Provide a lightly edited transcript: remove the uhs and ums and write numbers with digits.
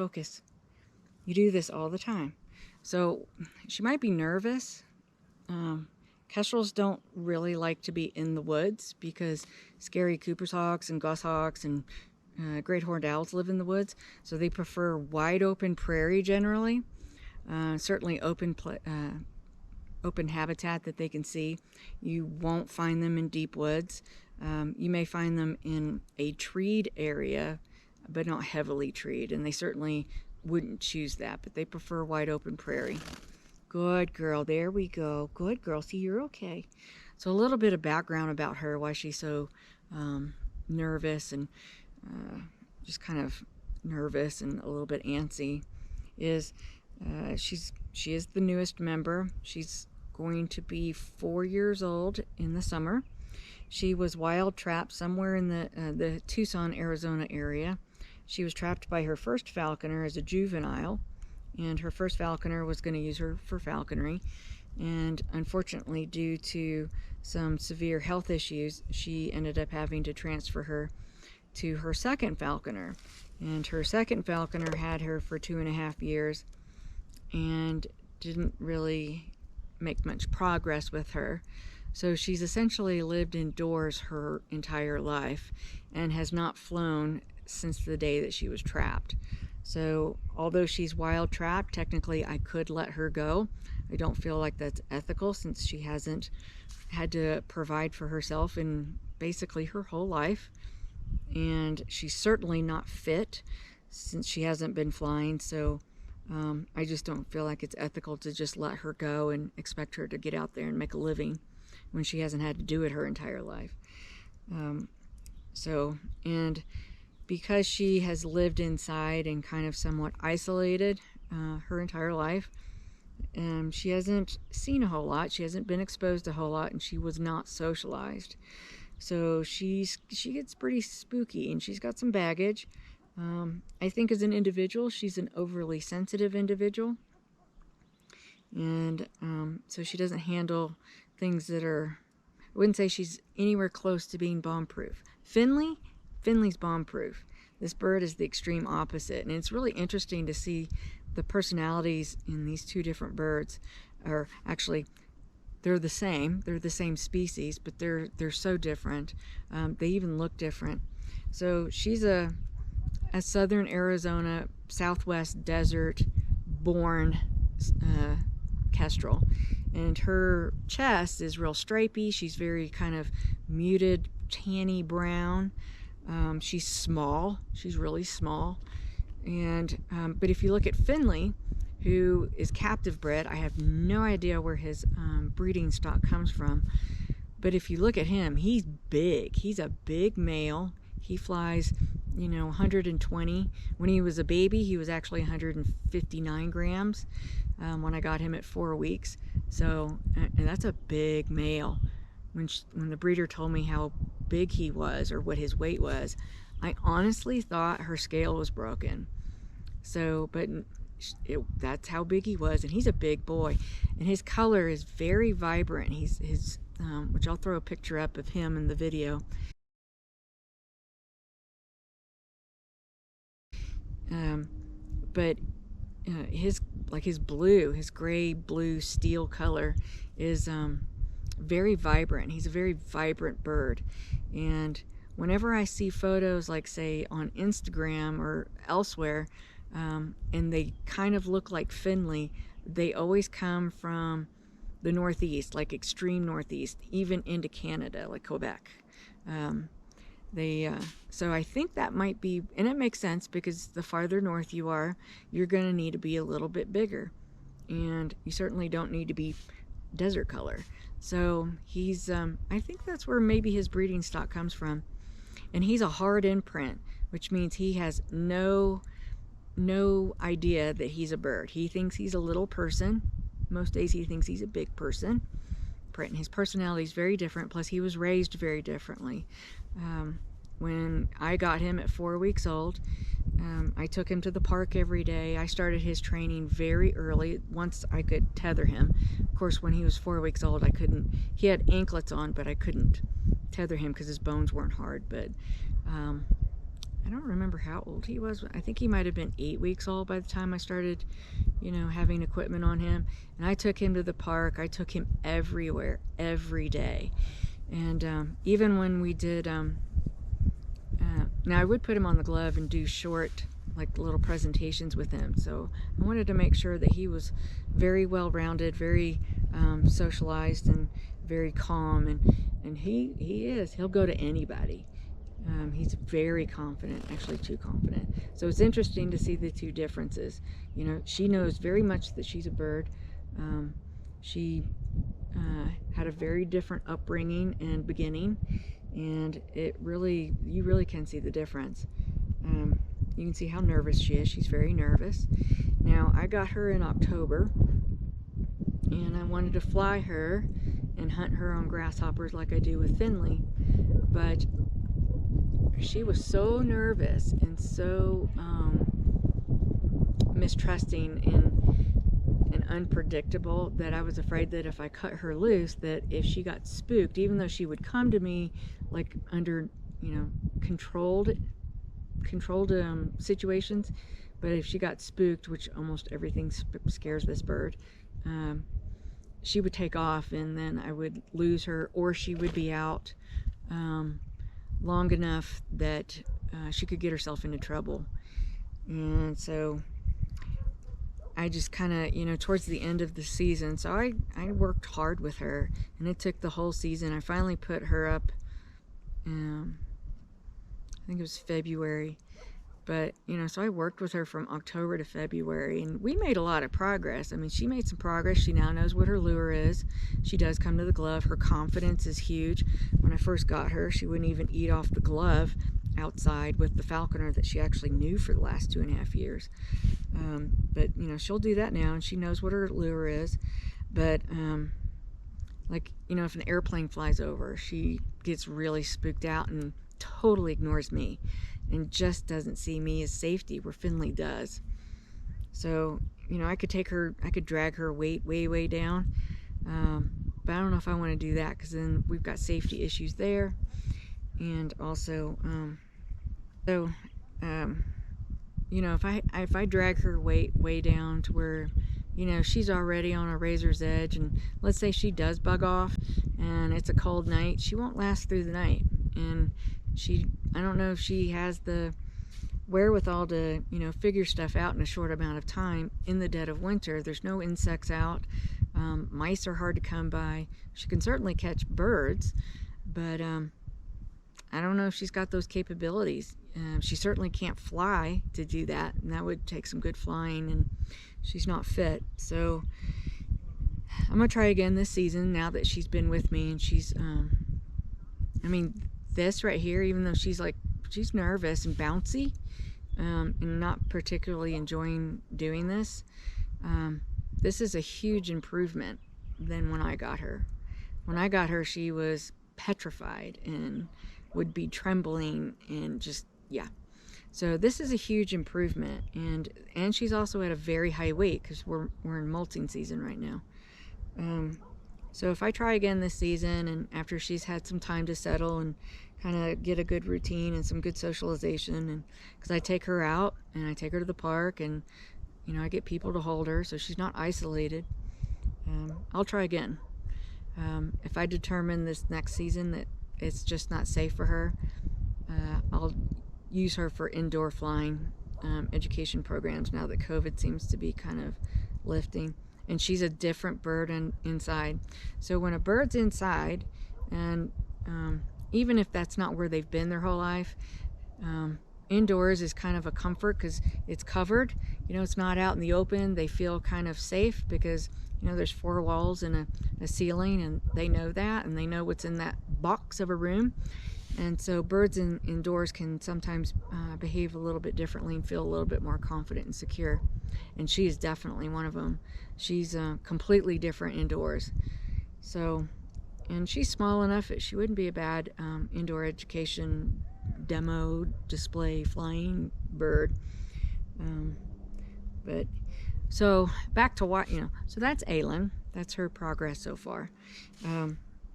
focus. You do this all the time. So she might be nervous. Kestrels don't really like to be in the woods because scary Cooper's hawks and goshawks and great horned owls live in the woods. So they prefer wide open prairie generally. Certainly open habitat that they can see. You won't find them in deep woods. You may find them in a treed area, but not heavily treed, and they certainly wouldn't choose that, but they prefer wide open prairie. Good girl, there we go. Good girl, see, you're okay. So a little bit of background about her, why she's so nervous and just kind of nervous and a little bit antsy, is she is the newest member. She's going to be 4 years old in the summer. She was wild trapped somewhere in the Tucson, Arizona area. She was trapped by her first falconer as a juvenile, and her first falconer was going to use her for falconry. And unfortunately, due to some severe health issues, she ended up having to transfer her to her second falconer. And her second falconer had her for 2.5 years and didn't really make much progress with her. So she's essentially lived indoors her entire life and has not flown since the day that she was trapped. So although she's wild trapped, technically I could let her go. I don't feel like that's ethical since she hasn't had to provide for herself in basically her whole life. And she's certainly not fit since she hasn't been flying. So I just don't feel like it's ethical to just let her go and expect her to get out there and make a living when she hasn't had to do it her entire life. And because she has lived inside and kind of somewhat isolated her entire life, she hasn't seen a whole lot, she hasn't been exposed a whole lot, and she was not socialized. So she gets pretty spooky, and she's got some baggage. I think as an individual, she's an overly sensitive individual. And so she doesn't handle things that are, I wouldn't say she's anywhere close to being bomb-proof. Finley's bomb-proof. This bird is the extreme opposite. And it's really interesting to see the personalities in these two different birds. Are actually, they're the same species, but they're so different. They even look different. So she's a southern Arizona, southwest desert born kestrel, and her chest is real stripy. She's very kind of muted tanny brown. She's small, she's really small. And but if you look at Finley, who is captive bred, I have no idea where his breeding stock comes from, but if you look at him, he's big. He's a big male. He flies 120. When he was a baby, he was actually 159 grams when I got him at 4 weeks. So, and that's a big male. When the breeder told me how big he was or what his weight was, I honestly thought her scale was broken. So, but that's how big he was, and he's a big boy, and his color is very vibrant. Which I'll throw a picture up of him in the video. But his gray blue steel color is very vibrant. He's a very vibrant bird, and whenever I see photos, like say on Instagram or elsewhere, and they kind of look like Finley, they always come from the Northeast, like extreme Northeast, even into Canada, like Quebec. So I think that might be, and it makes sense because the farther north you are, you're going to need to be a little bit bigger, and you certainly don't need to be desert color. So he's, I think that's where maybe his breeding stock comes from. And he's a hard imprint, which means he has no idea that he's a bird. He thinks he's a little person. Most days he thinks he's a big person. And his personality is very different, plus he was raised very differently. When I got him at 4 weeks old, I took him to the park every day. I started his training very early, once I could tether him. Of course, when he was 4 weeks old, I couldn't, he had anklets on, but I couldn't tether him because his bones weren't hard. But I don't remember how old he was. I think he might have been 8 weeks old by the time I started, you know, having equipment on him. And I took him to the park. I took him everywhere, every day. And even when we did, now I would put him on the glove and do short, like little presentations with him. So I wanted to make sure that he was very well-rounded, very socialized, and very calm. And he is. He'll go to anybody. He's very confident, actually too confident. So it's interesting to see the two differences. You know, she knows very much that she's a bird. She had a very different upbringing and beginning, and you really can see the difference. You can see how nervous she is. She's very nervous. Now, I got her in October, and I wanted to fly her and hunt her on grasshoppers like I do with Finley, but she was so nervous and so mistrusting and unpredictable that I was afraid that if I cut her loose, that if she got spooked, even though she would come to me like under, you know, controlled situations, but if she got spooked, which almost everything scares this bird, she would take off, and then I would lose her, or she would be out long enough that she could get herself into trouble. And so I just kind of, you know, towards the end of the season, so I worked hard with her, and it took the whole season. I finally put her up, I think it was February, but, you know, so I worked with her from October to February, and we made a lot of progress. I mean, she made some progress. She now knows what her lure is. She does come to the glove. Her confidence is huge. When I first got her, she wouldn't even eat off the glove outside with the falconer that she actually knew for the last 2.5 years. But, you know, she'll do that now, and she knows what her lure is. But, like, you know, if an airplane flies over, she gets really spooked out and totally ignores me and just doesn't see me as safety where Finley does. So, you know, I could drag her weight way down, but I don't know if I want to do that, because then we've got safety issues there. And also, you know, if I drag her weight way down to where, you know, she's already on a razor's edge, and let's say she does bug off and it's a cold night, she won't last through the night. And I don't know if she has the wherewithal to, you know, figure stuff out in a short amount of time in the dead of winter. There's no insects out. Mice are hard to come by. She can certainly catch birds, but I don't know if she's got those capabilities. She certainly can't fly to do that, and that would take some good flying, and she's not fit. So I'm gonna try again this season now that she's been with me, and she's I mean, this right here, even though she's nervous and bouncy, and not particularly enjoying doing this, this is a huge improvement than when I got her. When I got her, she was petrified and would be trembling and just, yeah. So this is a huge improvement, and she's also at a very high weight because we're in molting season right now. So if I try again this season, and after she's had some time to settle and kind of get a good routine and some good socialization, and because I take her out and I take her to the park, and, you know, I get people to hold her so she's not isolated, I'll try again. If I determine this next season that it's just not safe for her, I'll use her for indoor flying education programs now that COVID seems to be kind of lifting. And she's a different bird inside. So when a bird's inside, and even if that's not where they've been their whole life, indoors is kind of a comfort because it's covered. You know, it's not out in the open. They feel kind of safe because, you know, there's 4 walls and a ceiling, and they know that, and they know what's in that box of a room. And so birds indoors can sometimes behave a little bit differently and feel a little bit more confident and secure. And she is definitely one of them. She's completely different indoors. So, and she's small enough that she wouldn't be a bad indoor education demo display flying bird. But so back to what, you know, so that's Aylen. That's her progress so far.